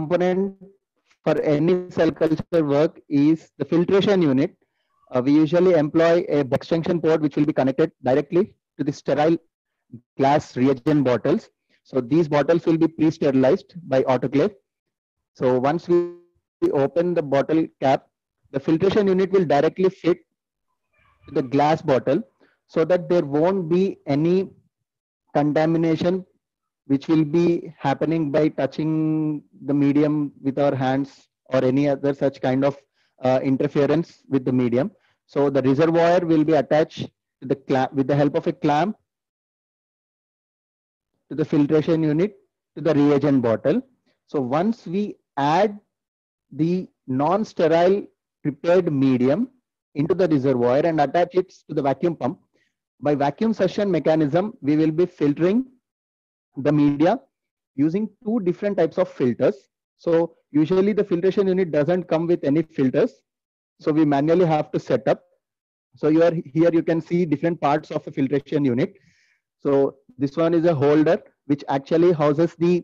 component for any cell culture work is the filtration unit. We usually employ a extension port which will be connected directly to the sterile glass reagent bottles. So these bottles will be pre-sterilized by autoclave. So once we open the bottle cap, the filtration unit will directly fit to the glass bottle so that there won't be any contamination which will be happening by touching the medium with our hands or any other such kind of interference with the medium. So the reservoir will be attached to the clamp with the help of a clamp to the filtration unit to the reagent bottle. So once we add the non-sterile prepared medium into the reservoir and attach it to the vacuum pump, by vacuum suction mechanism, we will be filtering the media using two different types of filters. So usually the filtration unit doesn't come with any filters. So we manually have to set up. So here you can see different parts of a filtration unit. So this one is a holder which actually houses the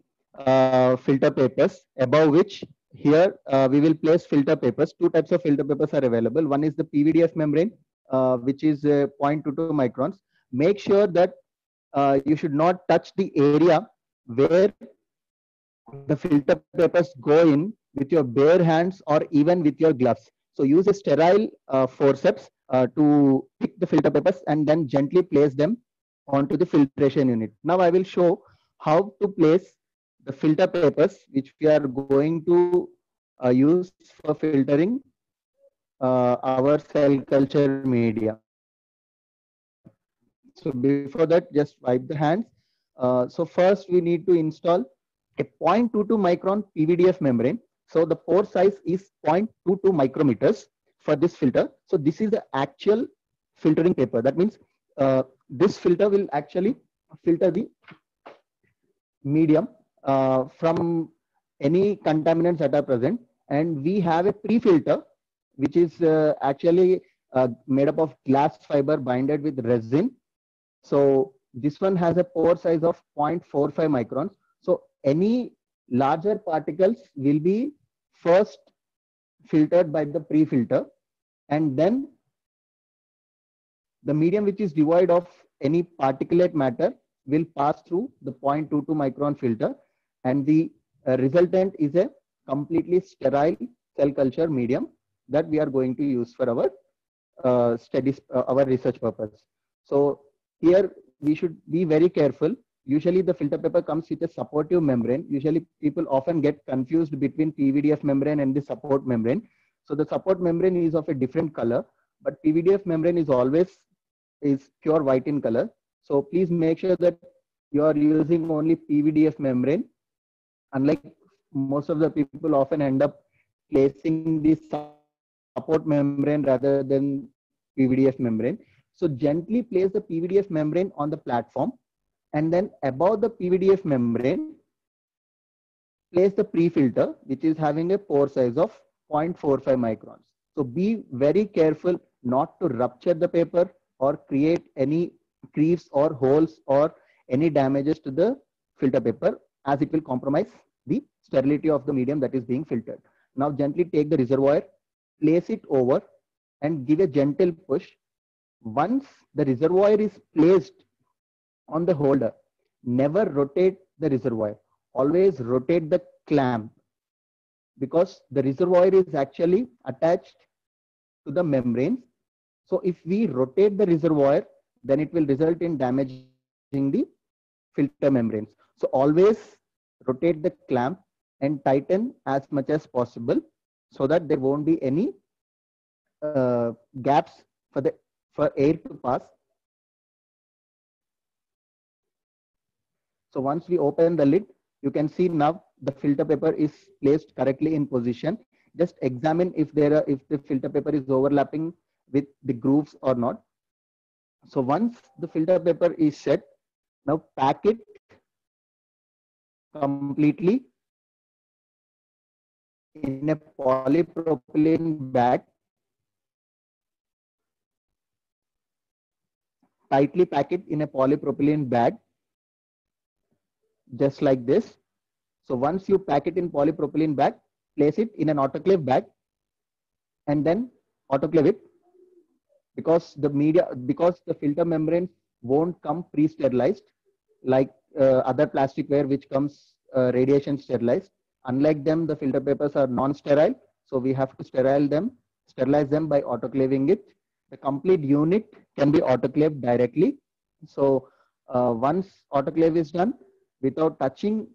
filter papers, above which here we will place filter papers. Two types of filter papers are available. One is the PVDF membrane, which is 0.22 microns. Make sure that you should not touch the area where the filter papers go in with your bare hands or even with your gloves. So use a sterile forceps to pick the filter papers and then gently place them onto the filtration unit. Now I will show how to place the filter papers which we are going to use for filtering our cell culture media. So before that, just wipe the hands. So first we need to install a 0.22 micron PVDF membrane. So the pore size is 0.22 micrometers for this filter. So this is the actual filtering paper. That means this filter will actually filter the medium from any contaminants that are present. And we have a pre-filter which is actually made up of glass fiber binded with resin. So this one has a pore size of 0.45 microns. So any larger particles will be first filtered by the pre-filter, and then the medium which is devoid of any particulate matter will pass through the 0.22 micron filter, and the resultant is a completely sterile cell culture medium that we are going to use for our our research purpose. So here we should be very careful. Usually the filter paper comes with a supportive membrane. Usually people often get confused between PVDF membrane and the support membrane. So the support membrane is of a different color, but PVDF membrane is always pure white in color. So please make sure that you are using only PVDF membrane. Unlike most of the people often end up placing the support membrane rather than PVDF membrane. So gently place the PVDF membrane on the platform, and then above the PVDF membrane, place the pre-filter, which is having a pore size of 0.45 microns. So be very careful not to rupture the paper or create any creases or holes or any damages to the filter paper, as it will compromise the sterility of the medium that is being filtered. Now gently take the reservoir, place it over and give a gentle push. Once the reservoir is placed on the holder, never rotate the reservoir. Always rotate the clamp, because the reservoir is actually attached to the membranes. So if we rotate the reservoir, then it will result in damaging the filter membranes. So always rotate the clamp and tighten as much as possible so that there won't be any gaps for air to pass. So once we open the lid, you can see now the filter paper is placed correctly in position. Just examine if the filter paper is overlapping with the grooves or not. So once the filter paper is set, now pack it completely in a polypropylene bag. Tightly pack it in a polypropylene bag, just like this. So once you pack it in polypropylene bag, place it in an autoclave bag and then autoclave it, because the filter membranes won't come pre-sterilized like other plasticware which comes radiation sterilized. Unlike them, the filter papers are non-sterile, so we have to sterilize them by autoclaving it. The complete unit can be autoclaved directly. So once autoclave is done, without touching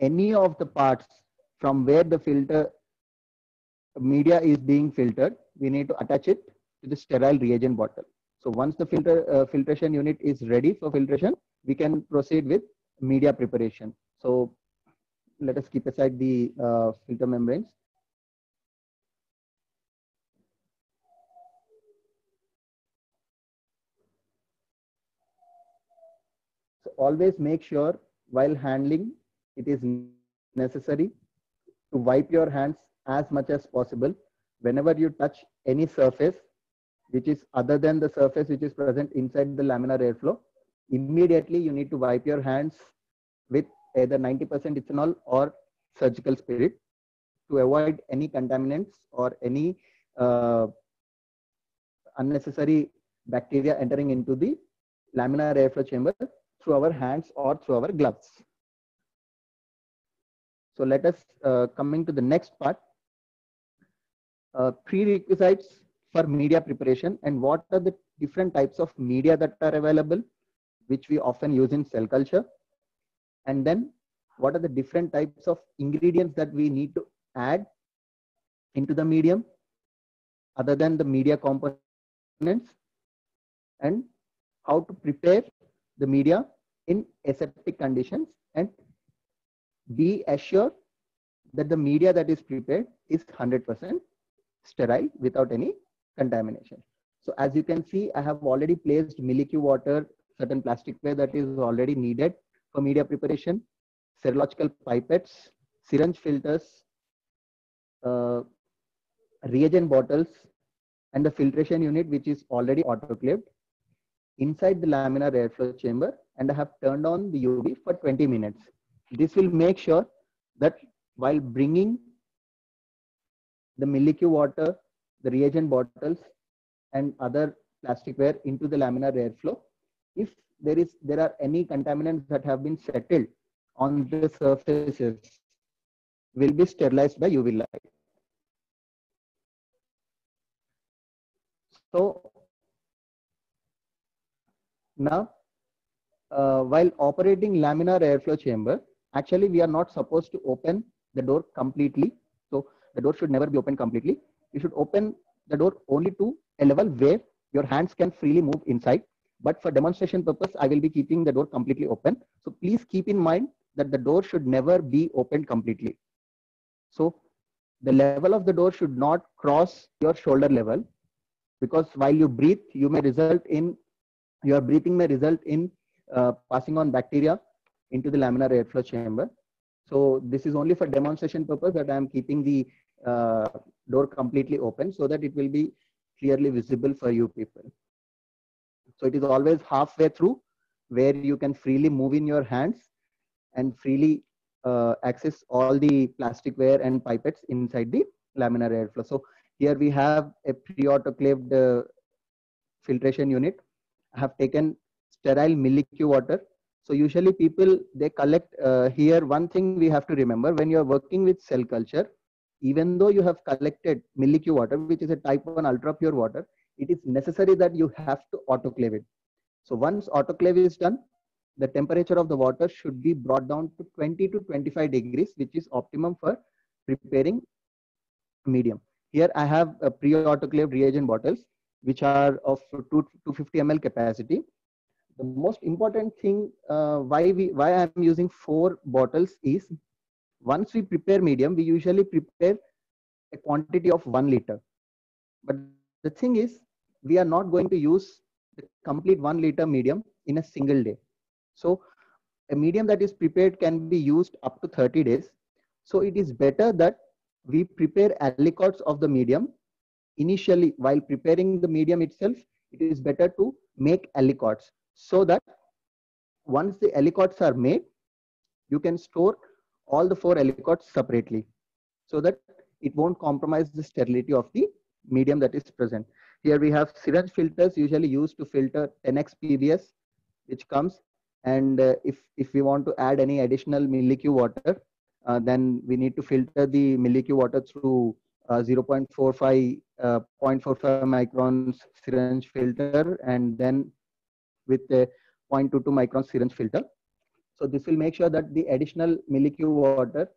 any of the parts from where the filter media is being filtered, we need to attach it to the sterile reagent bottle. So once the filtration unit is ready for filtration, we can proceed with media preparation. So let us keep aside the filter membranes. So always make sure while handling, it is necessary to wipe your hands as much as possible. Whenever you touch any surface which is other than the surface which is present inside the laminar airflow, immediately you need to wipe your hands with either 90% ethanol or surgical spirit to avoid any contaminants or any unnecessary bacteria entering into the laminar airflow chamber through our hands or through our gloves. So let us coming to the next part, prerequisites for media preparation and what are the different types of media that are available, which we often use in cell culture. And then what are the different types of ingredients that we need to add into the medium other than the media components, and how to prepare the media in aseptic conditions and be assured that the media that is prepared is 100% sterile without any contamination. So as you can see, I have already placed milky water, certain plasticware that is already needed for media preparation, serological pipettes, syringe filters, reagent bottles, and the filtration unit which is already autoclaved inside the laminar airflow chamber, and I have turned on the UV for 20 minutes. This will make sure that while bringing the milky water, the reagent bottles, and other plasticware into the laminar airflow, if there are any contaminants that have been settled on the surfaces, will be sterilized by UV light. So now, while operating laminar airflow chamber, actually we are not supposed to open the door completely. So the door should never be opened completely. You should open the door only to a level where your hands can freely move inside. But for demonstration purpose, I will be keeping the door completely open. So please keep in mind that the door should never be opened completely. So the level of the door should not cross your shoulder level, because while you breathe, your breathing may result in passing on bacteria into the laminar airflow chamber. So this is only for demonstration purpose that I am keeping the door completely open so that it will be clearly visible for you people. So it is always halfway through where you can freely move in your hands and freely access all the plasticware and pipettes inside the laminar airflow. So here we have a pre-autoclaved filtration unit. I have taken sterile milky water. So usually people, they collect here. One thing we have to remember, when you're working with cell culture, even though you have collected milky water, which is a type 1 ultra pure water, it is necessary that you have to autoclave it. So once autoclave is done, the temperature of the water should be brought down to 20 to 25 degrees, which is optimum for preparing medium. Here I have a pre-autoclaved reagent bottles, which are of 250 ml capacity. The most important thing why I am using 4 bottles is, once we prepare medium, we usually prepare a quantity of 1 liter. But the thing is, we are not going to use the complete 1 liter medium in a single day. So a medium that is prepared can be used up to 30 days. So it is better that we prepare aliquots of the medium initially. While preparing the medium itself, it is better to make aliquots, so that once the aliquots are made, you can store all the 4 aliquots separately so that it won't compromise the sterility of the medium that is present. Here we have syringe filters usually used to filter 10x PBS, which comes. And if we want to add any additional milliQ water, then we need to filter the milliQ water through 0.45 microns syringe filter, and then with a 0.22 micron syringe filter. So this will make sure that the additional milliQ water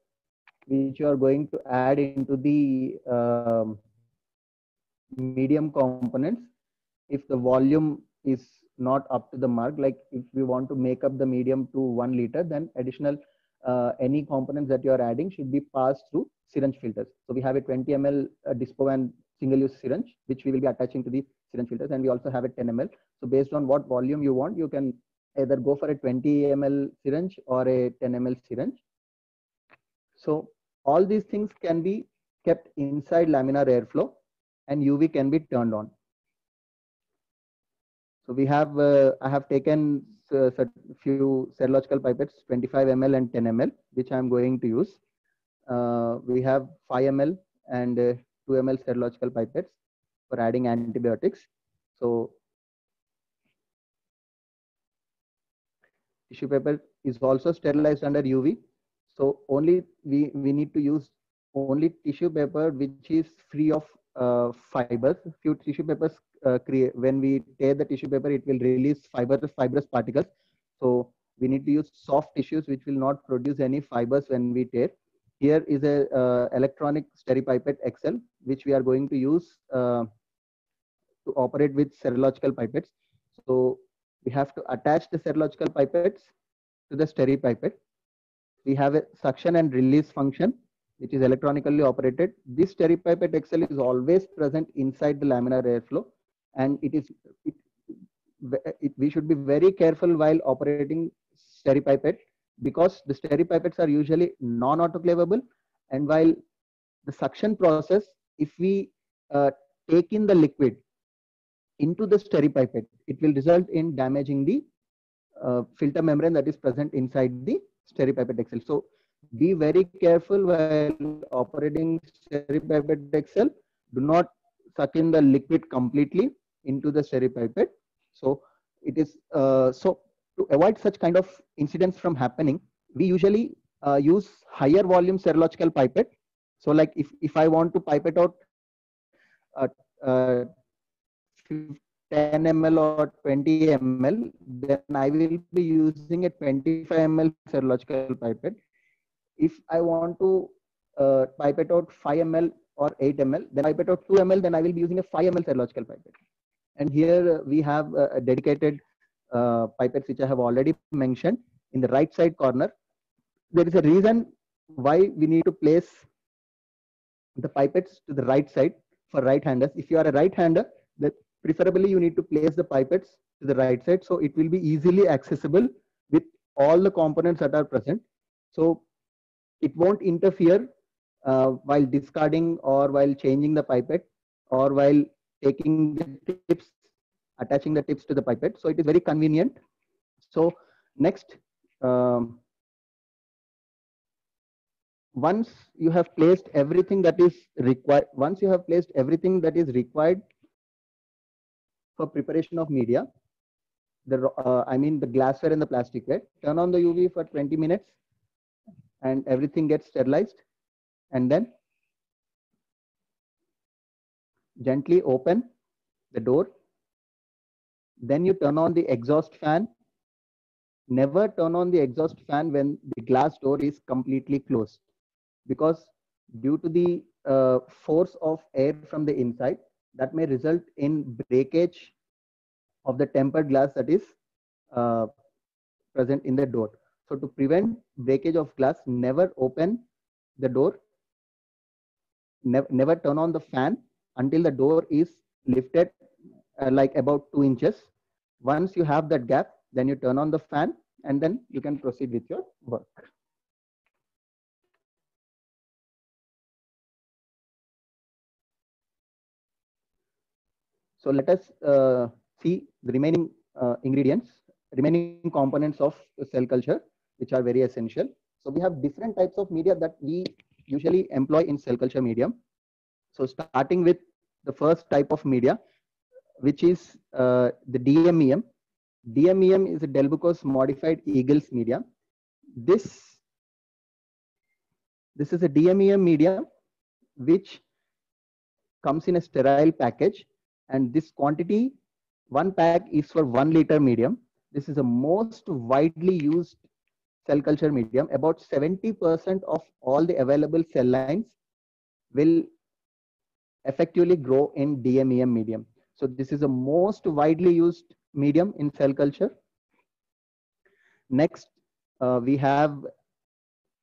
which you are going to add into the medium components, if the volume is not up to the mark, like if we want to make up the medium to 1 liter, then additional any components that you are adding should be passed through syringe filters. So we have a 20 ml Dispovan single-use syringe, which we will be attaching to the syringe filters, and we also have a 10 ml. So based on what volume you want, you can either go for a 20 ml syringe or a 10 ml syringe. So all these things can be kept inside laminar airflow, and UV can be turned on. So we have, I have taken a few serological pipettes, 25 ml and 10 ml, which I'm going to use. We have 5 ml and 2 ml serological pipettes for adding antibiotics. So tissue paper is also sterilized under UV. So only we need to use only tissue paper which is free of fibers. Few tissue papers when we tear the tissue paper, it will release fibrous particles. So we need to use soft tissues which will not produce any fibers when we tear. Here is a electronic SteriPipette XL, which we are going to use to operate with serological pipettes. So we have to attach the serological pipettes to the SteriPipette. We have a suction and release function, which is electronically operated. This SteriPipette XL is always present inside the laminar airflow, and we should be very careful while operating SteriPipette, because the SteriPipettes are usually non-autoclavable, and while the suction process, if we take in the liquid into the SteriPipette, it will result in damaging the filter membrane that is present inside the SteriPipette XL. So be very careful while operating SteriPipette XL. Do not suck in the liquid completely into the SteriPipette. So it is so to avoid such kind of incidents from happening, we usually use higher volume serological pipette. So like if I want to pipette out 10 ml or 20 ml, then I will be using a 25 ml serological pipette. If I want to pipette out 5 ml or 8 ml, then pipette out 2 ml, then I will be using a 5 ml serological pipette. And here we have a dedicated pipettes which I have already mentioned in the right side corner. There is a reason why we need to place the pipettes to the right side for right-handers. If you are a right-hander, that preferably you need to place the pipettes to the right side, so it will be easily accessible with all the components that are present. So it won't interfere while discarding or while changing the pipette or while taking the tips, attaching the tips to the pipette. So it is very convenient. So next, once you have placed everything that is required, for preparation of media, I mean the glassware and the plasticware, turn on the UV for 20 minutes and everything gets sterilized, and then gently open the door. Then you turn on the exhaust fan. Never turn on the exhaust fan when the glass door is completely closed, because due to the force of air from the inside, that may result in breakage of the tempered glass that is present in the door. So to prevent breakage of glass, never open the door, never turn on the fan until the door is lifted like about 2 inches. Once you have that gap, then you turn on the fan and then you can proceed with your work. So let us see the remaining ingredients, remaining components of cell culture, which are very essential. So we have different types of media that we usually employ in cell culture medium. So starting with the first type of media, which is the DMEM. DMEM is a Delbucos modified Eagles media. This is a DMEM media which comes in a sterile package, and this quantity, one pack is for 1 liter medium. This is the most widely used cell culture medium. About 70% of all the available cell lines will effectively grow in DMEM medium. So this is the most widely used medium in cell culture. Next, we have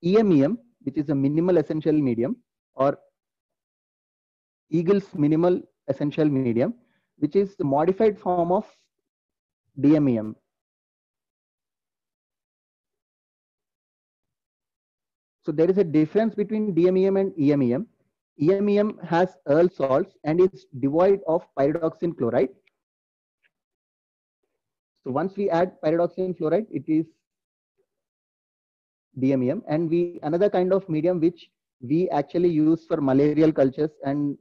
EMEM, which is a minimal essential medium, or Eagles minimal essential medium, which is the modified form of DMEM. So there is a difference between DMEM and EMEM. EMEM has Earl salts and is devoid of pyridoxine chloride. So once we add pyridoxine fluoride, it is DMEM. And another kind of medium which we actually use for malarial cultures and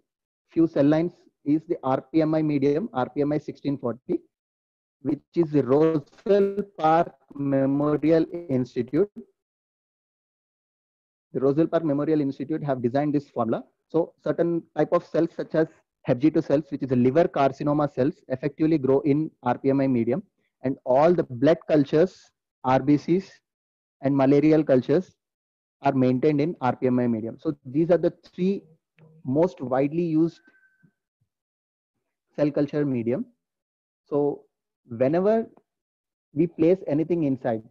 few cell lines is the RPMI medium, RPMI 1640, which is the Roswell Park Memorial Institute. The Roswell Park Memorial Institute have designed this formula. So certain type of cells such as HEP2 cells, which is a liver carcinoma cells, effectively grow in RPMI medium, and all the blood cultures, RBCs, and malarial cultures are maintained in RPMI medium. So these are the three most widely used cell culture medium. So whenever we place anything inside,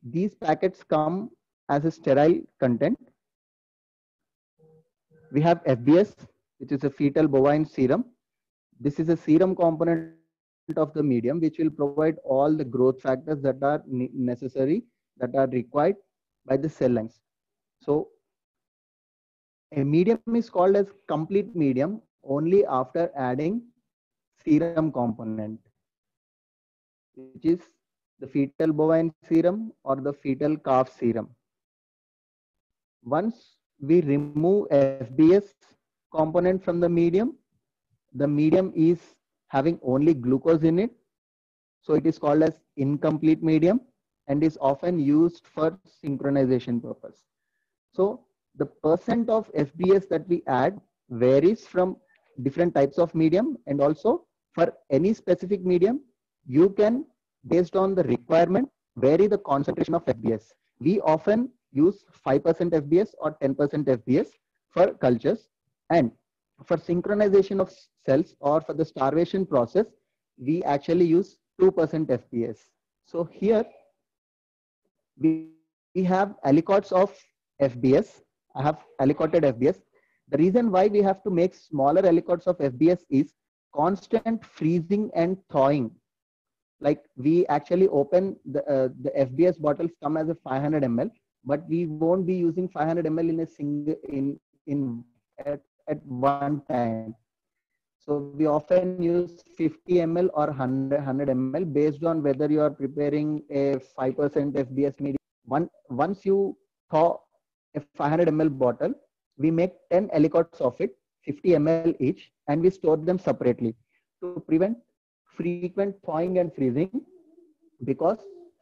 these packets come as a sterile content. We have FBS, which is a fetal bovine serum. This is a serum component of the medium, which will provide all the growth factors that are necessary, that are required by the cell lines. So a medium is called as complete medium only after adding serum component, which is the fetal bovine serum or the fetal calf serum. Once we remove FBS component from the medium is having only glucose in it. So it is called as incomplete medium and is often used for synchronization purpose. So the percent of FBS that we add varies from different types of medium, and also for any specific medium, you can, based on the requirement, vary the concentration of FBS. We often use 5% FBS or 10% FBS for cultures, and for synchronization of cells or for the starvation process, we actually use 2% FBS. So here we have aliquots of FBS. I have aliquoted FBS. The reason why we have to make smaller aliquots of FBS is constant freezing and thawing. Like we actually open the FBS bottles come as a 500 ml, but we won't be using 500 ml in a single at one time. So we often use 50 ml or 100 ml based on whether you are preparing a 5% FBS medium. Once you thaw a 500 ml bottle, we make 10 aliquots of it, 50 ml each, and we store them separately to prevent frequent thawing and freezing, because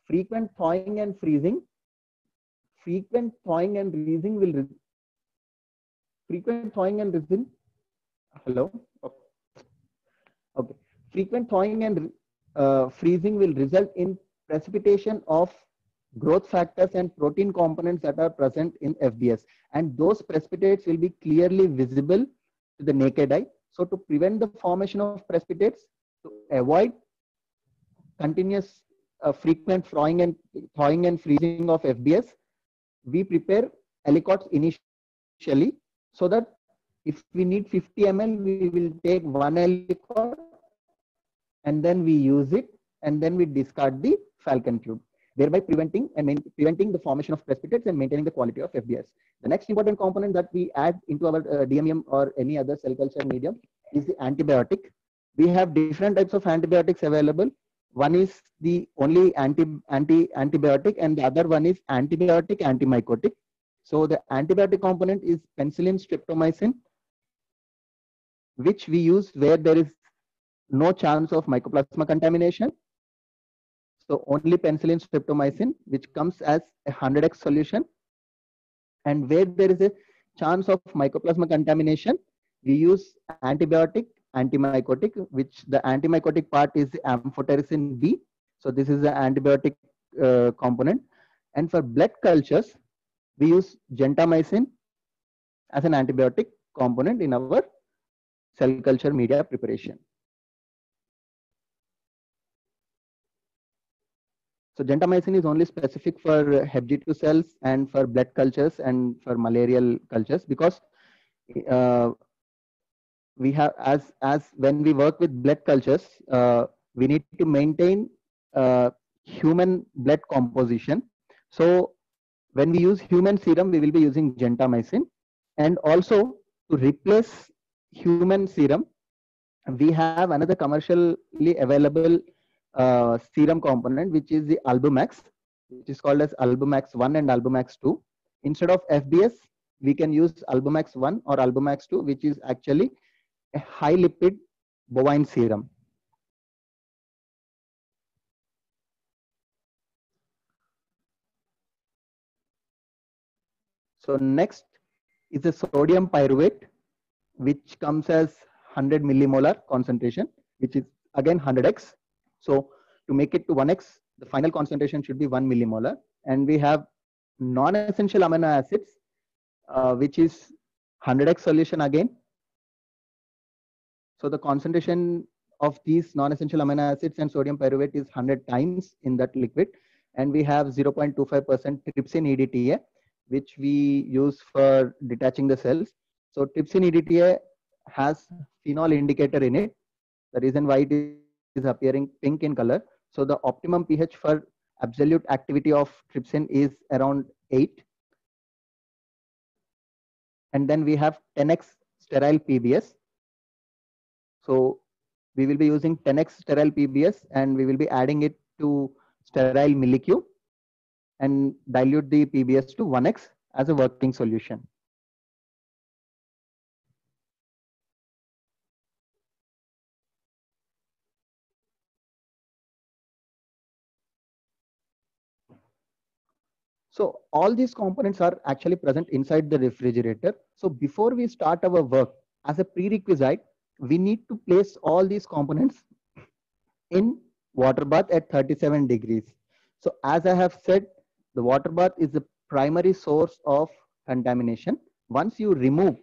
frequent thawing and resin hello okay frequent thawing and freezing will result in precipitation of growth factors and protein components that are present in FBS, and those precipitates will be clearly visible to the naked eye. So to prevent the formation of precipitates, to avoid continuous frequent thawing and freezing of FBS, we prepare aliquots initially, so that if we need 50 ml, we will take one aliquot and then we use it, and then we discard the falcon tube, thereby preventing the formation of precipitates and maintaining the quality of FBS. The next important component that we add into our DMEM or any other cell culture medium is the antibiotic. We have different types of antibiotics available. One is the only antibiotic, and the other one is antibiotic antimycotic. So the antibiotic component is penicillin streptomycin, which we use where there is no chance of mycoplasma contamination. So only penicillin streptomycin, which comes as a 100x solution. And where there is a chance of mycoplasma contamination, we use antibiotic antimycotic, which the antimycotic part is amphotericin B. So this is the antibiotic component. And for blood cultures, we use gentamicin as an antibiotic component in our cell culture media preparation. So gentamicin is only specific for Hep G2 cells and for blood cultures and for malarial cultures, because we have, as when we work with blood cultures, we need to maintain human blood composition. So when we use human serum, we will be using gentamicin. And also to replace human serum, we have another commercially available serum component, which is the Albumax, which is called as Albumax 1 and Albumax 2. Instead of FBS, we can use Albumax 1 or Albumax 2, which is actually a high lipid bovine serum. So next is the sodium pyruvate, which comes as 100 millimolar concentration, which is again 100x. So to make it to 1x, the final concentration should be 1 millimolar. And we have non-essential amino acids, which is 100x solution again. So the concentration of these non-essential amino acids and sodium pyruvate is 100 times in that liquid. And we have 0.25% trypsin EDTA, which we use for detaching the cells. So trypsin EDTA has phenol indicator in it. The reason why it is appearing pink in color. So the optimum pH for absolute activity of trypsin is around 8. And then we have 10x sterile PBS. So we will be using 10x sterile PBS, and we will be adding it to sterile Miliq and dilute the PBS to 1x as a working solution. So all these components are actually present inside the refrigerator. So before we start our work, as a prerequisite, we need to place all these components in water bath at 37 degrees. So as I have said, the water bath is the primary source of contamination. Once you remove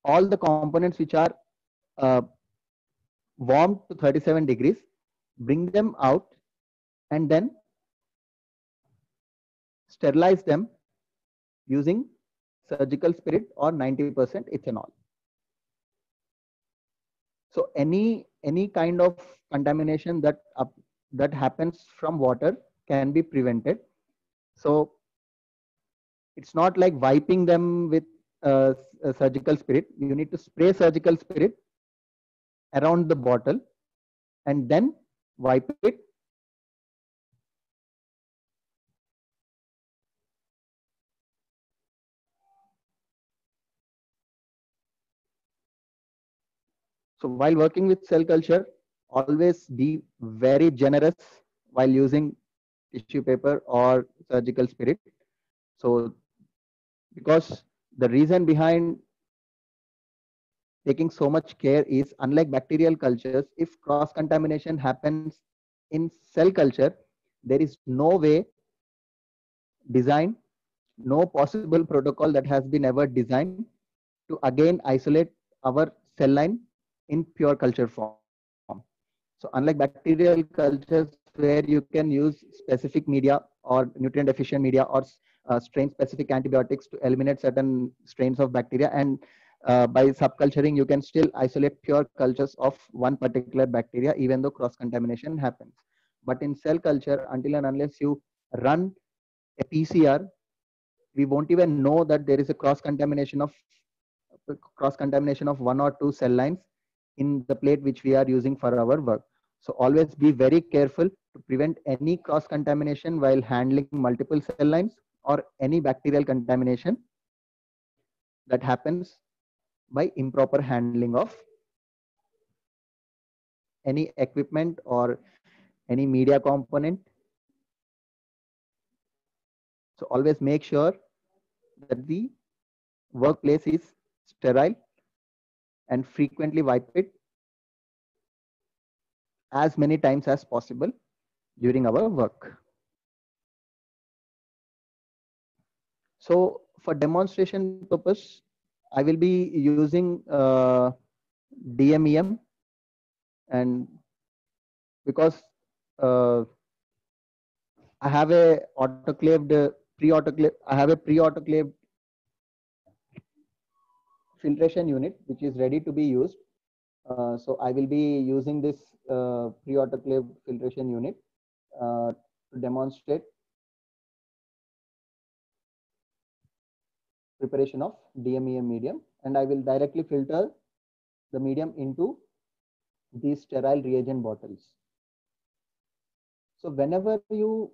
all the components which are warmed to 37 degrees, bring them out, and then sterilize them using surgical spirit or 90% ethanol. So any kind of contamination that happens from water can be prevented. So it's not like wiping them with a surgical spirit. You need to spray surgical spirit around the bottle and then wipe it. So while working with cell culture, always be very generous while using tissue paper or surgical spirit. So because the reason behind taking so much care is, unlike bacterial cultures, if cross contamination happens in cell culture, there is no way designed, no possible protocol that has been ever designed to again isolate our cell line in pure culture form. So unlike bacterial cultures where you can use specific media or nutrient deficient media or strain specific antibiotics to eliminate certain strains of bacteria, and by subculturing you can still isolate pure cultures of one particular bacteria even though cross contamination happens. But in cell culture, until and unless you run a PCR, we won't even know that there is a cross contamination of one or two cell lines in the plate which we are using for our work. So always be very careful to prevent any cross contamination while handling multiple cell lines or any bacterial contamination that happens by improper handling of any equipment or any media component. So always make sure that the workplace is sterile and frequently wipe it as many times as possible during our work. So for demonstration purpose, I will be using DMEM, and because I have a pre-autoclaved filtration unit which is ready to be used. So I will be using this pre-autoclave filtration unit to demonstrate preparation of DMEM medium, and I will directly filter the medium into these sterile reagent bottles. So whenever you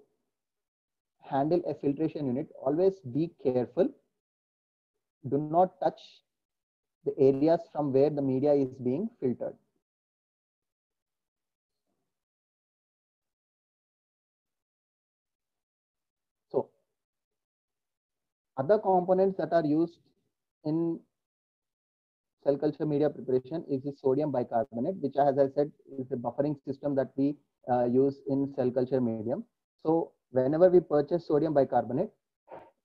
handle a filtration unit, always be careful. Do not touch the areas from where the media is being filtered. So other components that are used in cell culture media preparation is the sodium bicarbonate, which, as I said, is the buffering system that we use in cell culture medium. So whenever we purchase sodium bicarbonate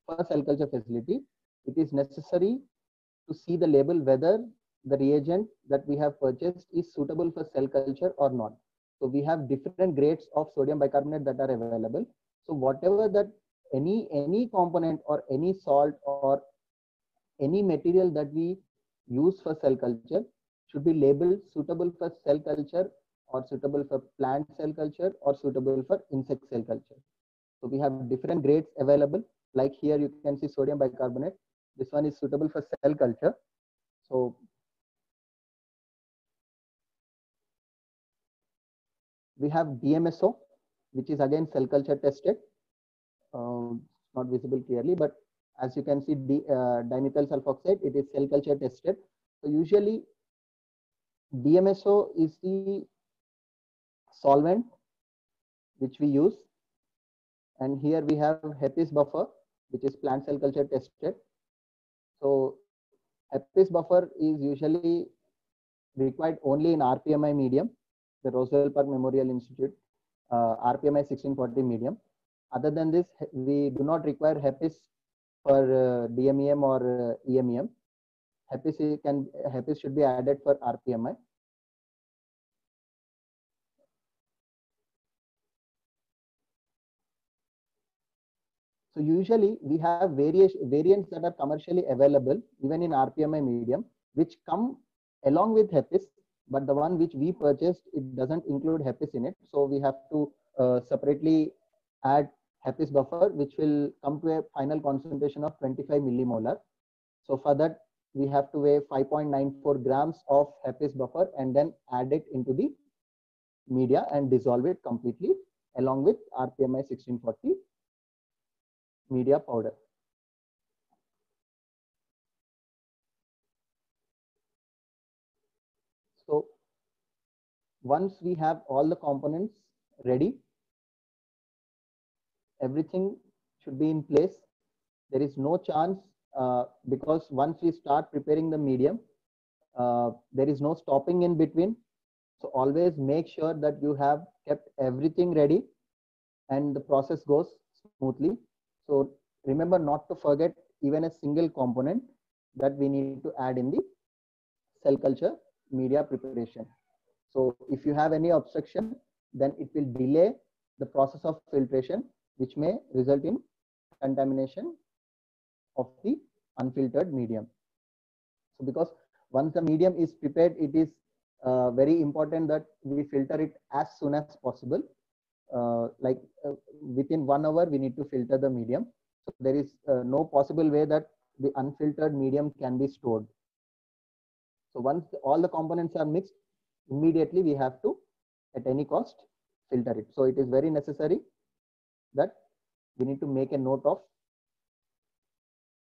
for cell culture facility, it is necessary to see the label whether the reagent that we have purchased is suitable for cell culture or not. So we have different grades of sodium bicarbonate that are available. So whatever that any component or any salt or any material that we use for cell culture should be labeled suitable for cell culture or suitable for plant cell culture or suitable for insect cell culture. So we have different grades available. Like here you can see sodium bicarbonate. This one is suitable for cell culture. So we have DMSO, which is again cell culture tested. Not visible clearly, but as you can see, dimethyl sulfoxide, it is cell culture tested. So usually DMSO is the solvent which we use. And here we have HEPIS buffer, which is plant cell culture tested. So HEPIS buffer is usually required only in RPMI medium, the Roswell Park Memorial Institute, RPMI 1640 medium. Other than this, we do not require HEPIS for DMEM or EMEM. HEPIS should be added for RPMI. So usually we have variants that are commercially available even in RPMI medium, which come along with HEPIS, but the one which we purchased, it doesn't include HEPIS in it. So we have to separately add HEPIS buffer, which will come to a final concentration of 25 millimolar. So for that, we have to weigh 5.94 grams of HEPIS buffer and then add it into the media and dissolve it completely along with RPMI 1640 media powder. So once we have all the components ready, everything should be in place. There is no chance because once we start preparing the medium, there is no stopping in between. So always make sure that you have kept everything ready and the process goes smoothly. So remember not to forget even a single component that we need to add in the cell culture media preparation. So if you have any obstruction, then it will delay the process of filtration, which may result in contamination of the unfiltered medium. So because once the medium is prepared, it is very important that we filter it as soon as possible. Within 1 hour, we need to filter the medium. So there is no possible way that the unfiltered medium can be stored. So once all the components are mixed, immediately we have to at any cost filter it. So it is very necessary that we need to make a note of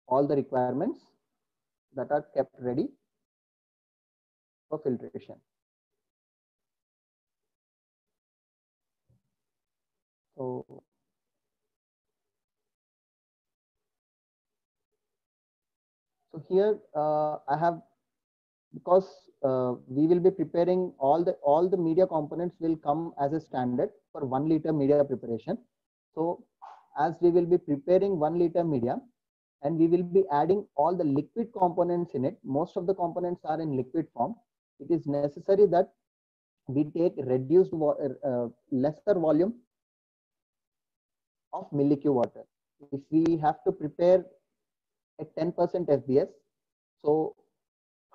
all the requirements that are kept ready for filtration. So here I have, because we will be preparing all the media components will come as a standard for 1 liter media preparation. So as we will be preparing 1 liter media and we will be adding all the liquid components in it, most of the components are in liquid form. It is necessary that we take reduced lesser volume of millicube water. If we have to prepare at 10% FBS, so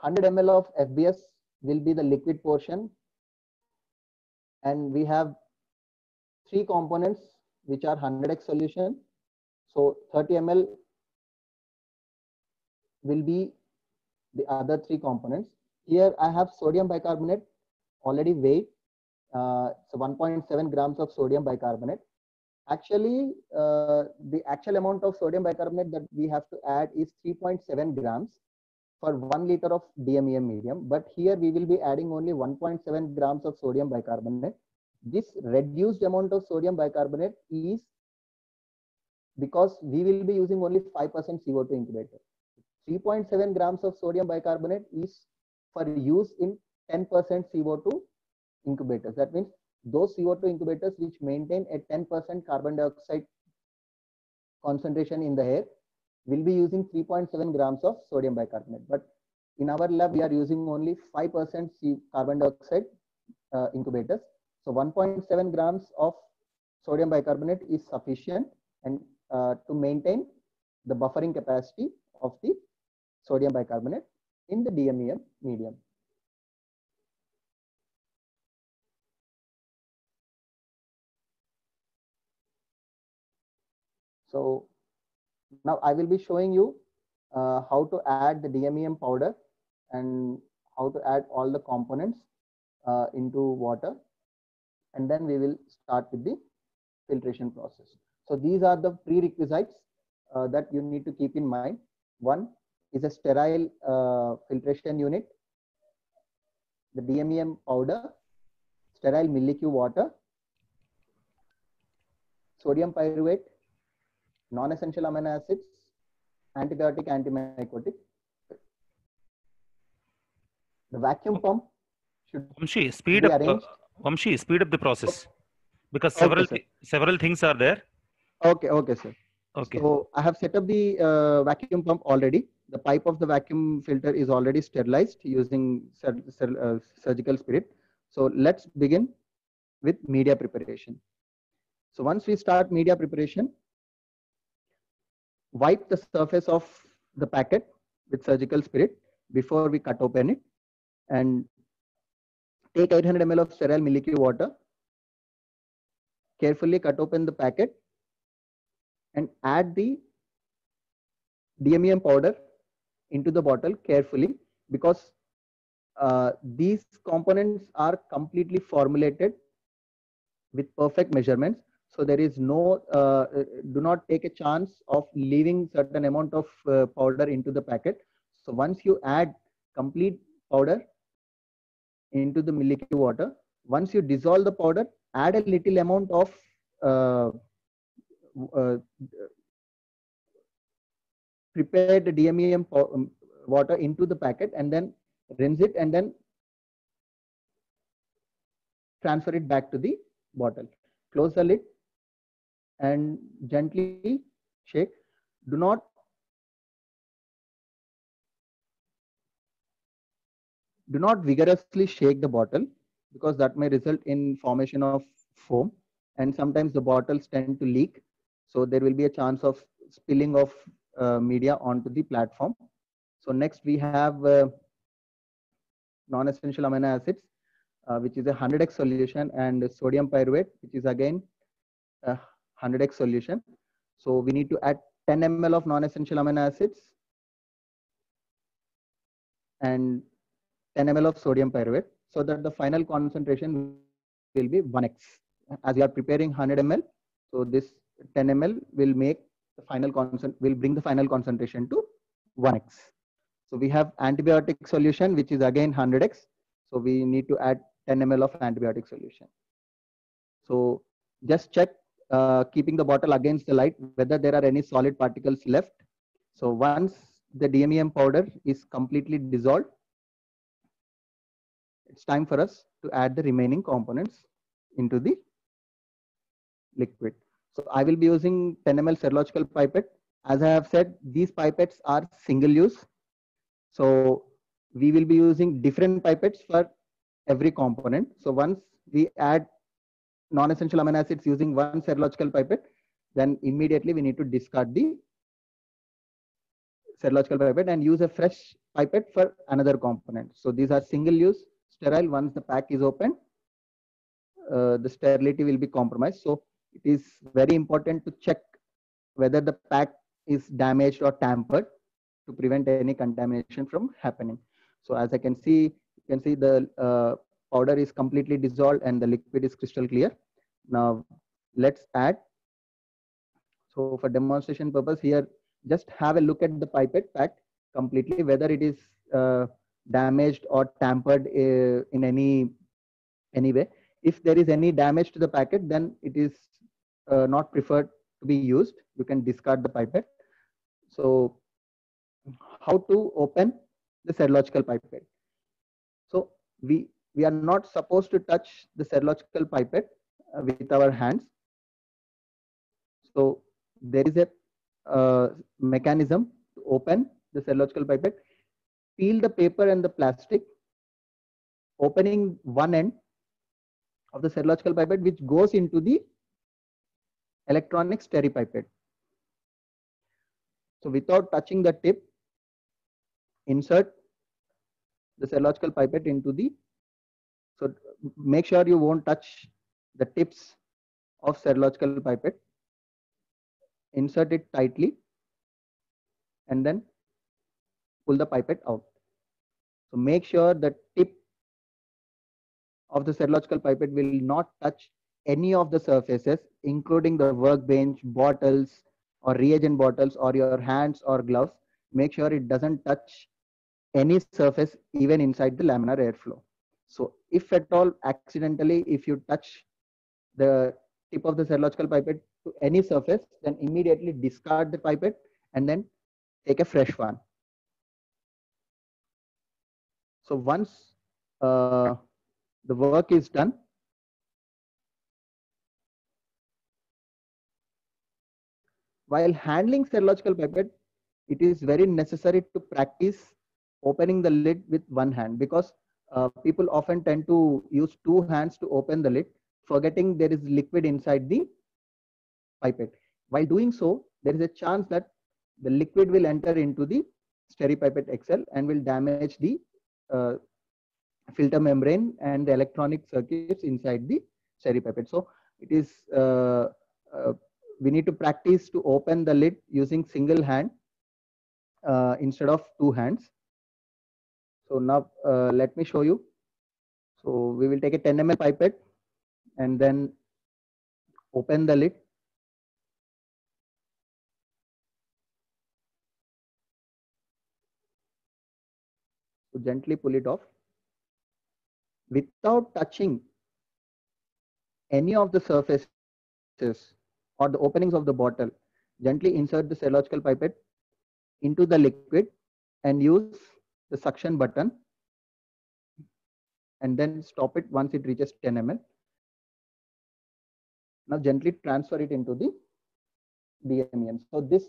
100 ml of FBS will be the liquid portion, and we have 3 components which are 100x solution. So 30 ml will be the other 3 components. Here I have sodium bicarbonate already weighed. So 1.7 grams of sodium bicarbonate. Actually, the actual amount of sodium bicarbonate that we have to add is 3.7 grams for 1 liter of DMEM medium. But here we will be adding only 1.7 grams of sodium bicarbonate. This reduced amount of sodium bicarbonate is because we will be using only 5% CO2 incubator. 3.7 grams of sodium bicarbonate is for use in 10% CO2 incubators. That means those CO2 incubators which maintain a 10% carbon dioxide concentration in the air will be using 3.7 grams of sodium bicarbonate. But in our lab, we are using only 5% carbon dioxide incubators. So 1.7 grams of sodium bicarbonate is sufficient and to maintain the buffering capacity of the sodium bicarbonate in the DMEM medium. So now I will be showing you how to add the DMEM powder and how to add all the components into water, and then we will start with the filtration process. So these are the prerequisites that you need to keep in mind. One is a sterile filtration unit, the DMEM powder, sterile millicube water, sodium pyruvate, non-essential amino acids, antibiotic, antimycotic. The vacuum pump should Vamshi, speed up the process, because several things are there. Okay, sir. Okay. So I have set up the vacuum pump already. The pipe of the vacuum filter is already sterilized using surgical spirit. So let's begin with media preparation. So once we start media preparation, wipe the surface of the packet with surgical spirit before we cut open it, and take 800 ml of sterile millicube water. Carefully cut open the packet and add the DMEM powder into the bottle carefully, because these components are completely formulated with perfect measurements. So there is no, do not take a chance of leaving certain amount of powder into the packet. So once you add complete powder into the millicube water, once you dissolve the powder, add a little amount of prepared DMEM water into the packet, and then rinse it, and then transfer it back to the bottle. Close the lid and gently shake. Do not vigorously shake the bottle, because that may result in formation of foam, and sometimes the bottles tend to leak. So there will be a chance of spilling of media onto the platform. So next we have non-essential amino acids, which is a 100x solution, and sodium pyruvate, which is again a 100x solution. So we need to add 10 ml of non-essential amino acids and 10 ml of sodium pyruvate, so that the final concentration will be 1x. As you are preparing 100 ml, so this 10 ml will make the final will bring the final concentration to 1x. So we have antibiotic solution, which is again 100x. So we need to add 10 ml of antibiotic solution. So just check, keeping the bottle against the light, whether there are any solid particles left. So once the DMEM powder is completely dissolved, it's time for us to add the remaining components into the liquid. So I will be using 10 ml serological pipette. As I have said, these pipettes are single use. So we will be using different pipettes for every component. So once we add non-essential amino acids using one serological pipette, then immediately we need to discard the serological pipette and use a fresh pipette for another component. So these are single use, sterile. Once the pack is open, the sterility will be compromised. So it is very important to check whether the pack is damaged or tampered to prevent any contamination from happening. So as I can see, you can see the powder is completely dissolved and the liquid is crystal clear. Now let's add. So for demonstration purpose here, just have a look at the pipette pack completely, whether it is damaged or tampered in any way. If there is any damage to the packet, then it is not preferred to be used. You can discard the pipette. So how to open the serological pipette? So we are not supposed to touch the serological pipette with our hands. So there is a mechanism to open the serological pipette. Peel the paper and the plastic, opening one end of the serological pipette, which goes into the electronic steripipette. So without touching the tip, insert the serological pipette into the, so make sure you won't touch the tips of serological pipette. Insert it tightly and then pull the pipette out. So make sure the tip of the serological pipette will not touch any of the surfaces, including the workbench, bottles or reagent bottles, or your hands or gloves. Make sure it doesn't touch any surface, even inside the laminar airflow. So if at all accidentally, if you touch the tip of the serological pipette to any surface, then immediately discard the pipette and then take a fresh one. So once the work is done, while handling serological pipette, it is very necessary to practice opening the lid with one hand, because people often tend to use two hands to open the lid, forgetting there is liquid inside the pipette. While doing so, there is a chance that the liquid will enter into the steripipette XL and will damage the filter membrane and the electronic circuits inside the steripipette. So it is we need to practice to open the lid using single hand instead of two hands. So now let me show you. So we will take a 10 ml pipette and then open the lid. So gently pull it off. Without touching any of the surfaces or the openings of the bottle, gently insert the serological pipette into the liquid and use the suction button and then stop it once it reaches 10 ml. Now gently transfer it into the DMEM. So this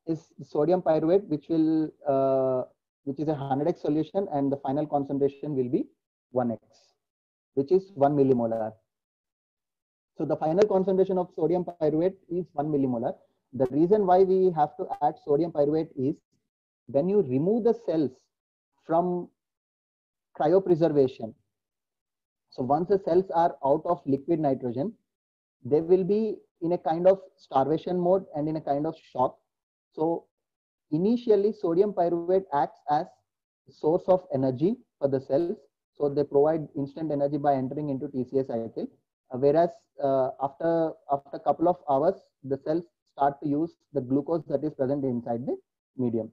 is sodium pyruvate, which will which is a 100x solution, and the final concentration will be 1x, which is 1 millimolar. So the final concentration of sodium pyruvate is 1 millimolar. The reason why we have to add sodium pyruvate is when you remove the cells from cryopreservation. So once the cells are out of liquid nitrogen, they will be in a kind of starvation mode and in a kind of shock. So initially, sodium pyruvate acts as a source of energy for the cells. So they provide instant energy by entering into TCA cycle. whereas after a couple of hours, the cells start to use the glucose that is present inside the medium.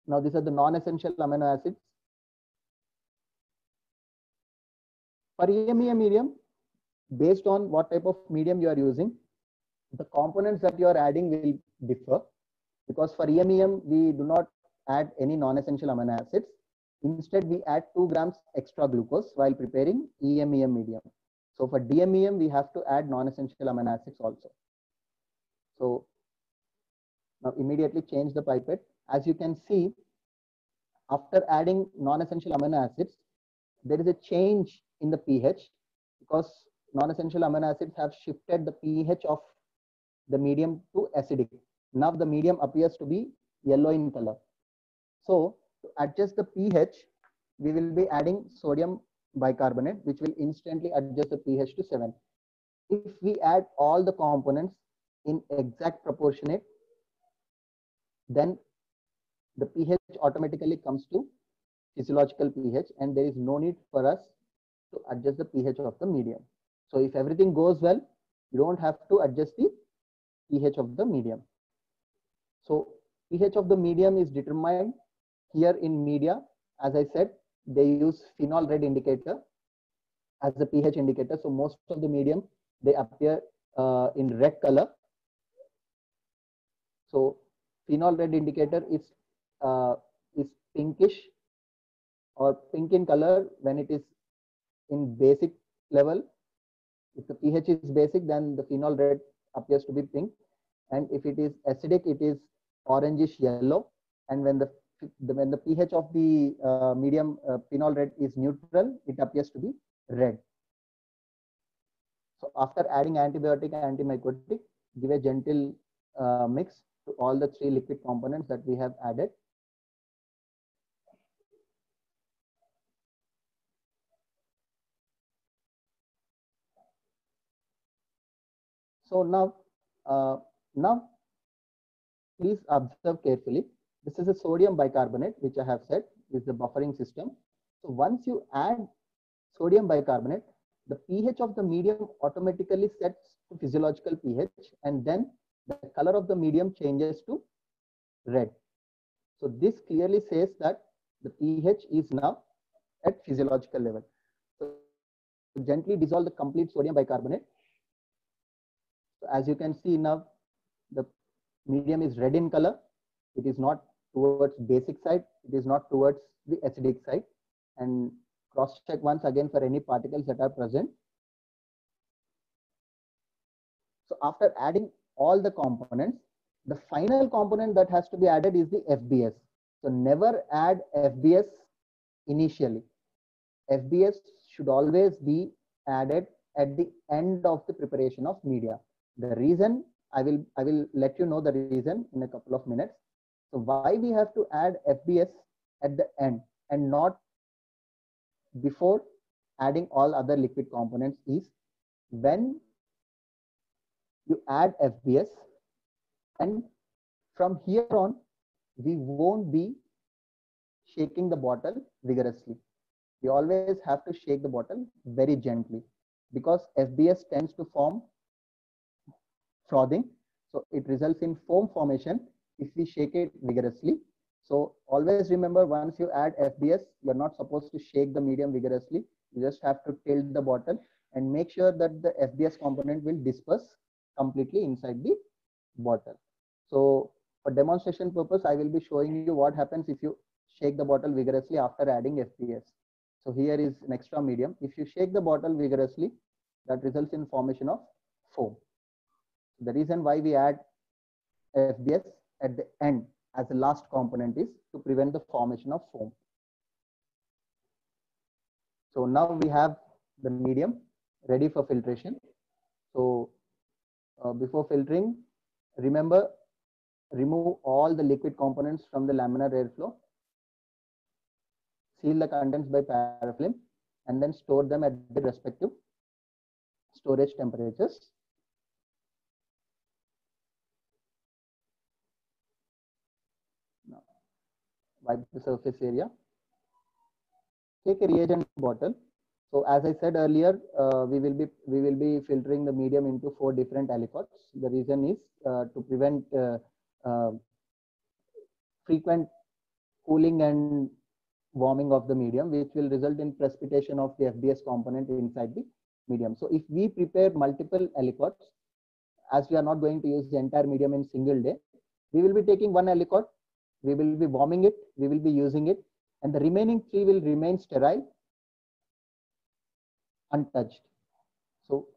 Now, these are the non-essential amino acids. For EMEM medium, based on what type of medium you are using, the components that you are adding will differ, because for EMEM, we do not add any non-essential amino acids. Instead, we add 2 grams extra glucose while preparing EMEM medium. So for DMEM, we have to add non-essential amino acids also. So now immediately change the pipette. As you can see, after adding non-essential amino acids, there is a change in the pH, because non-essential amino acids have shifted the pH of the medium to acidic. Now the medium appears to be yellow in color. So to adjust the pH, we will be adding sodium bicarbonate, which will instantly adjust the pH to 7. If we add all the components in exact proportionate, then the pH automatically comes to physiological pH, and there is no need for us to adjust the pH of the medium. So if everything goes well, you don't have to adjust the pH of the medium. So pH of the medium is determined here in media. As I said, they use phenol red indicator as the pH indicator. So most of the medium, they appear in red color. So phenol red indicator is pinkish or pink in color when it is in basic level. If the pH is basic, then the phenol red appears to be pink, and if it is acidic, it is orangish yellow. And when the pH of the medium phenol red is neutral, it appears to be red. So after adding antibiotic and antimycotic, give a gentle mix to all the 3 liquid components that we have added. So now please observe carefully. This is a sodium bicarbonate, which I have said is the buffering system. So once you add sodium bicarbonate, the pH of the medium automatically sets to physiological pH, and then the color of the medium changes to red. So this clearly says that the pH is now at physiological level. So gently dissolve the complete sodium bicarbonate. So as you can see now, the medium is red in color. It is not towards basic side. It is not towards the acidic side. And cross check once again for any particles that are present. So after adding all the components, the final component that has to be added is the FBS. So never add FBS initially. FBS should always be added at the end of the preparation of media. The reason, I will let you know the reason in a couple of minutes. So why we have to add FBS at the end and not before adding all other liquid components is, when you add FBS, and from here on, we won't be shaking the bottle vigorously. We always have to shake the bottle very gently, because FBS tends to form frothing. So it results in foam formation if we shake it vigorously. So always remember, once you add FBS, you're not supposed to shake the medium vigorously. You just have to tilt the bottle and make sure that the FBS component will disperse completely inside the bottle. So for demonstration purpose, I will be showing you what happens if you shake the bottle vigorously after adding FBS. So here is an extra medium. If you shake the bottle vigorously, that results in formation of foam. The reason why we add FBS at the end as the last component is to prevent the formation of foam. So now we have the medium ready for filtration. So before filtering, remember, remove all the liquid components from the laminar airflow, seal the contents by parafilm, and then store them at the respective storage temperatures. Now, wipe the surface area. Take a reagent bottle. So as I said earlier, we will be filtering the medium into 4 different aliquots. The reason is to prevent uh, frequent cooling and warming of the medium, which will result in precipitation of the FBS component inside the medium. So if we prepare multiple aliquots, as we are not going to use the entire medium in single day, we will be taking one alicot, we will be warming it, we will be using it, and the remaining 3 will remain sterile, untouched. So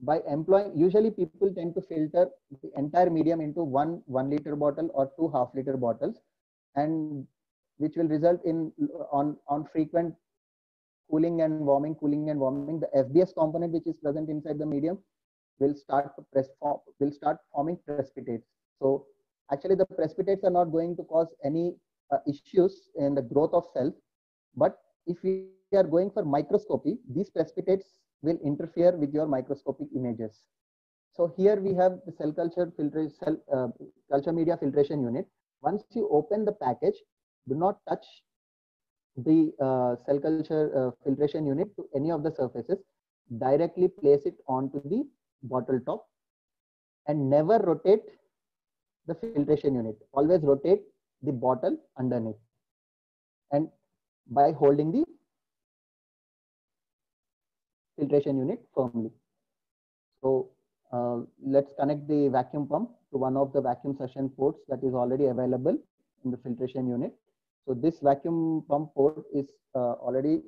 by employing, usually people tend to filter the entire medium into one 1 liter bottle or 2 half-liter bottles, and which will result in on frequent cooling and warming. The FBS component which is present inside the medium will start forming precipitates. So actually the precipitates are not going to cause any issues in the growth of cells, but if we are going for microscopy, these precipitates will interfere with your microscopic images. So here we have the cell culture culture media filtration unit. Once you open the package, do not touch the cell culture filtration unit to any of the surfaces. Directly place it onto the bottle top and never rotate the filtration unit. Always rotate the bottle underneath and by holding the filtration unit firmly. So let's connect the vacuum pump to one of the vacuum suction ports that is already available in the filtration unit. So this vacuum pump port is already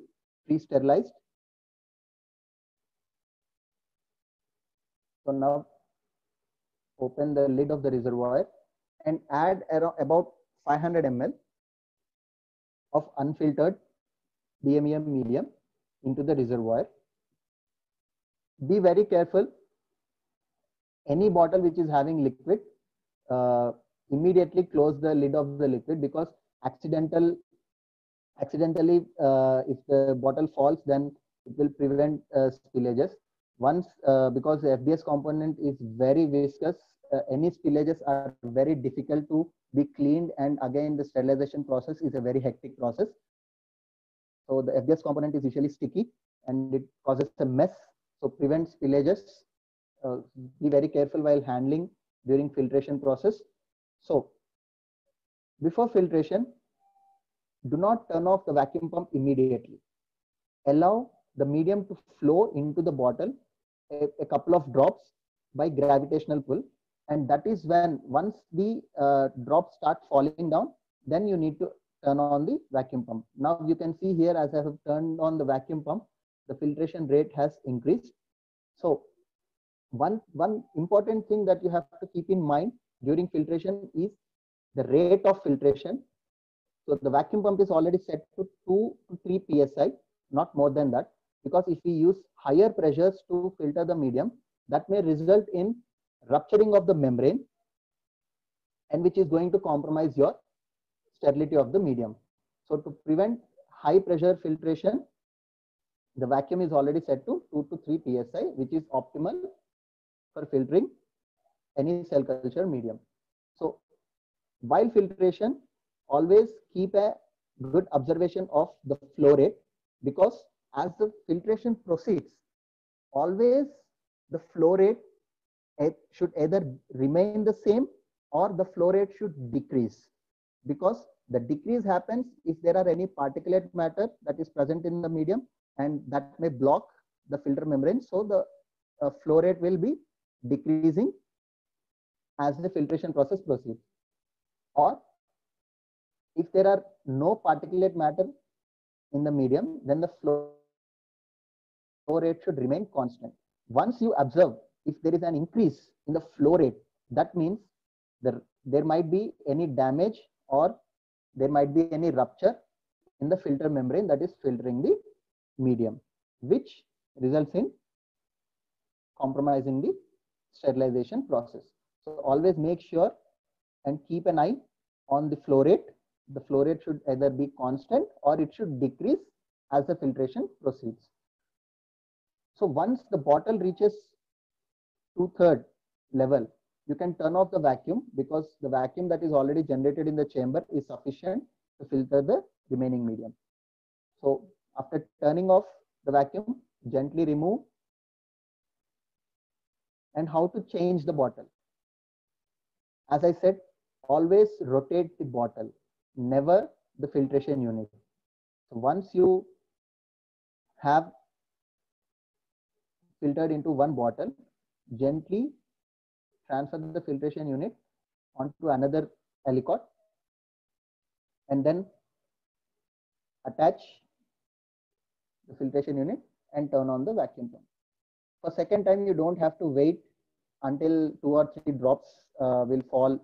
pre-sterilized. So now open the lid of the reservoir and add around about 500 ml of unfiltered DMEM medium into the reservoir. Be very careful. Any bottle which is having liquid, immediately close the lid of the liquid, because accidentally if the bottle falls, then it will prevent spillages. Once because the FBS component is very viscous, any spillages are very difficult to be cleaned, and again the sterilization process is a very hectic process. So the FBS component is usually sticky and it causes a mess. So prevent spillages. Be very careful while handling during filtration process. So before filtration, do not turn off the vacuum pump immediately. Allow the medium to flow into the bottle a couple of drops by gravitational pull, and that is when once the drops start falling down, then you need to turn on the vacuum pump. Now you can see here, as I have turned on the vacuum pump, the filtration rate has increased. So one important thing that you have to keep in mind during filtration is the rate of filtration. So the vacuum pump is already set to 2 to 3 psi, not more than that, because if we use higher pressures to filter the medium, that may result in rupturing of the membrane, and which is going to compromise your sterility of the medium. So to prevent high pressure filtration, the vacuum is already set to 2 to 3 psi, which is optimal for filtering any cell culture medium. So while filtration, always keep a good observation of the flow rate, because as the filtration proceeds, always the flow rate should either remain the same or the flow rate should decrease, because the decrease happens if there are any particulate matter that is present in the medium, and that may block the filter membrane. So the flow rate will be decreasing as the filtration process proceeds. Or if there are no particulate matter in the medium, then the flow rate should remain constant. Once you observe if there is an increase in the flow rate, that means there might be any damage or there might be any rupture in the filter membrane that is filtering the medium, which results in compromising the sterilization process. So always make sure and keep an eye on the flow rate. The flow rate should either be constant or it should decrease as the filtration proceeds. So once the bottle reaches 2/3 level, you can turn off the vacuum, because the vacuum that is already generated in the chamber is sufficient to filter the remaining medium. So after turning off the vacuum, gently remove, and how to change the bottle. As I said, always rotate the bottle, never the filtration unit. So once you have filtered into one bottle, gently transfer the filtration unit onto another alicot and then attach the filtration unit and turn on the vacuum pump. For second time, you don't have to wait until 2 or 3 drops will fall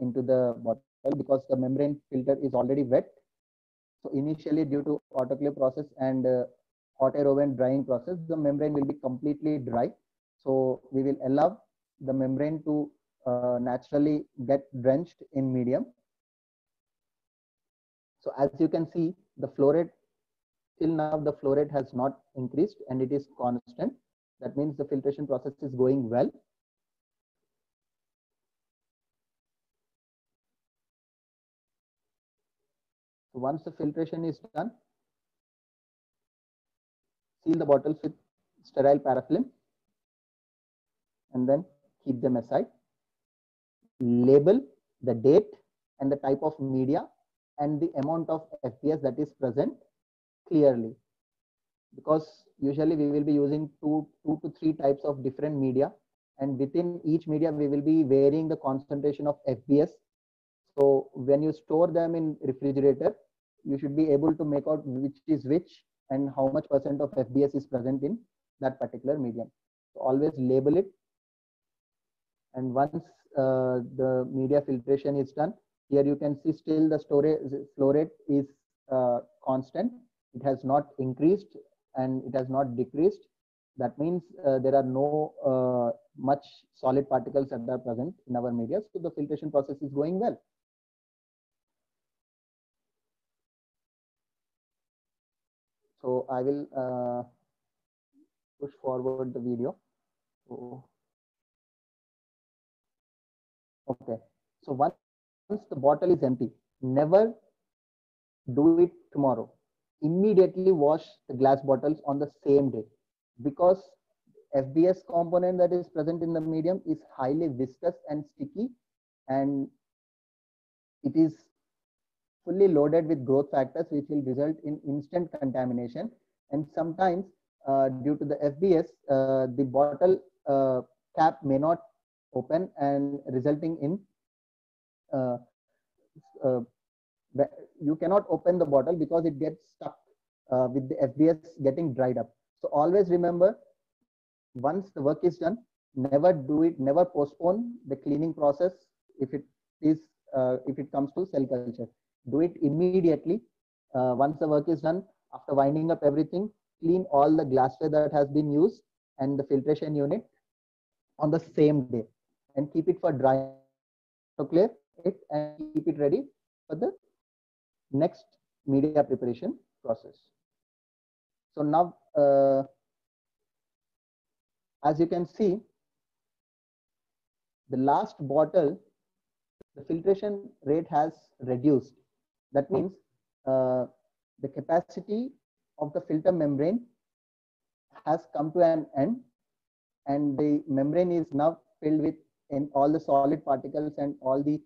into the bottle, because the membrane filter is already wet. So initially, due to autoclave process and hot air oven drying process, the membrane will be completely dry. So we will allow the membrane to naturally get drenched in medium. So as you can see, the flow rate, till now the flow rate has not increased and it is constant. That means the filtration process is going well. So once the filtration is done, seal the bottles with sterile parafilm and then keep them aside. Label the date and the type of media and the amount of FPS that is present clearly, because usually we will be using two to three types of different media, and within each media we will be varying the concentration of FPS. So when you store them in refrigerator, you should be able to make out which is which and how much percent of FBS is present in that particular medium. So always label it. And once the media filtration is done, here you can see still the storage flow rate is constant. It has not increased and it has not decreased. That means there are no much solid particles that are present in our media. So the filtration process is going well. So I will push forward the video. So, okay. So once the bottle is empty, never do it tomorrow. Immediately wash the glass bottles on the same day, because FBS component that is present in the medium is highly viscous and sticky, and it is fully loaded with growth factors, which will result in instant contamination. And sometimes due to the FBS, the bottle cap may not open, and resulting in you cannot open the bottle because it gets stuck with the FBS getting dried up. So always remember, once the work is done, never do it, never postpone the cleaning process. If it comes to cell culture, do it immediately. Once the work is done, after winding up everything, clean all the glassware that has been used and the filtration unit on the same day, and keep it for drying. So clear it and keep it ready for the next media preparation process. So now, as you can see, the last bottle, the filtration rate has reduced. That means the capacity of the filter membrane has come to an end, and the membrane is now filled with all the solid particles and all the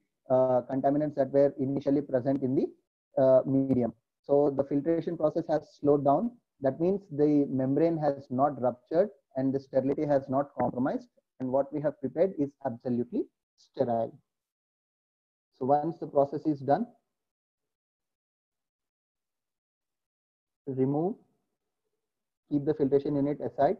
contaminants that were initially present in the medium. So the filtration process has slowed down. That means the membrane has not ruptured and the sterility has not compromised, and what we have prepared is absolutely sterile. So once the process is done, remove, keep the filtration unit aside,